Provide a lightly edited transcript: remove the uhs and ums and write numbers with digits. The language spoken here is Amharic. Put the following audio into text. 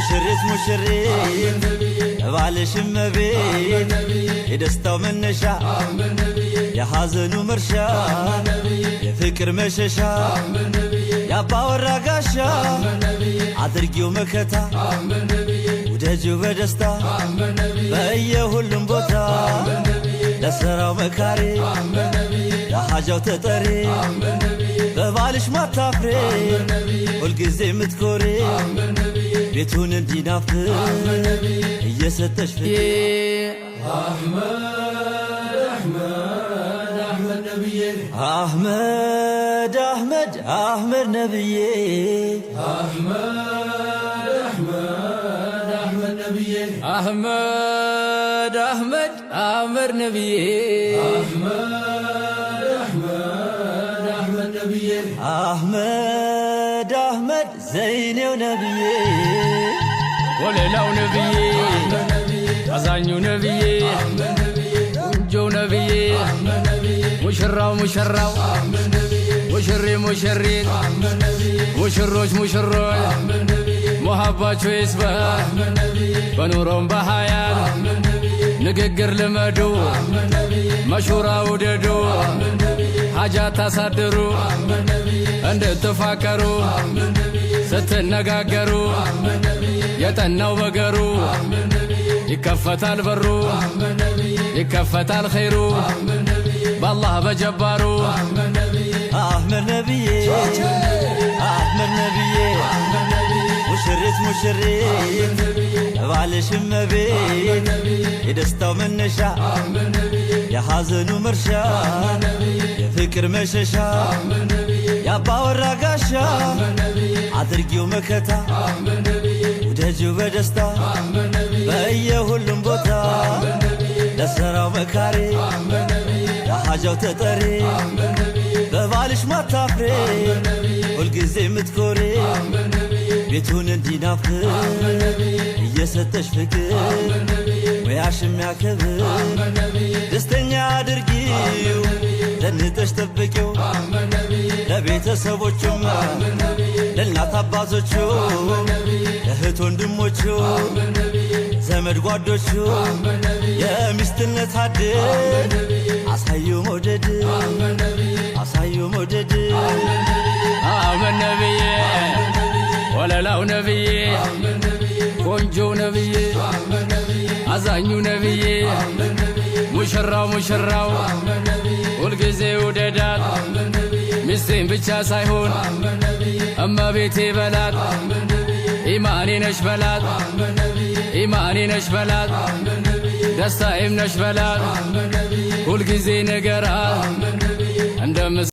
ሙሽሪት ሙሽሪት ባልሽም ቤት የደስታው መነሻ የሐዘኑ መርሻ የፍቅር መሸሻ ያባወራ ጋሻ አድርጊው መከታ ውደጂው በደስታ በየሁሉም ቦታ ለሥራው መካሪ ለሐጃው ተጠሪ በባልሽ ማታፍሬ ሁልጊዜ ምትኮሪ ቤቱን እንዲናፍቅ እየሰጠሽ ፍቅር አህመድ አህመድ አህመድ ነብዬ አህመድ አህመድ አህመድ ነብዬ አህመድ አህመድ ዘይኔው ነብዬ ወለላው ነብዬ አዛኙ ነብዬ ቆንጆው ነብዬ ሙሽራው ሙሽራው ሙሽሪ ሙሽሪት ሙሽሮች ሙሽሮች ሙሐባችሁ ይስፋ በኑሮም በሐያት ንግግር ልመዱ መሹራ ውደዱ ሐጃ ታሳድሩ እንድትፋቀሩ ስትነጋገሩ የጠናው በገሩ ይከፈታል በሩ ይከፈታል ኸይሩ በአላህ በጀባሩ አህመድ ነብዬ አህመድ ነብዬ ሙሽሪት ሙሽሪት ባልሽም ቤት የደስታው መነሻ የሐዘኑ መርሻ የፍቅር መሸሻ ያባወራ ጋሻ አድርጊው መከታ ውደጂው በደስታ በየሁሉም ቦታ ለሥራው መካሪ ለሐጃው ተጠሪ በባልሽ ማታፍሬ ሁልጊዜ ምትኮሪ ቤቱን እንዲናፍቅ እየሰጠሽ ፍቅር ሙያሽም ያከብር ደስተኛ አድርጊው ዘንጠሽ ጠብቂው ለቤተሰቦቹም ለእናት አባቶቹ ለእህት ወንድሞቹ ዘመድ ጓዶቹ የሚስትነት ሐድን አሳዩ መውደድ አሳዩ መውደድ አህመድ ነብዬ ወለላው ነብዬ ቆንጆው ነብዬ አዛኙ ነብዬ ሙሽራው ሙሽራው ሁልጊዜ ውደዳት ሚስቴን ብቻ ሳይሆን እመቤቴ በላት ኢማኔ ነሽ በላት ኢማኔ ነሽ በላት ደስታዬም ነሽ በላት ሁልጊዜ ንገራት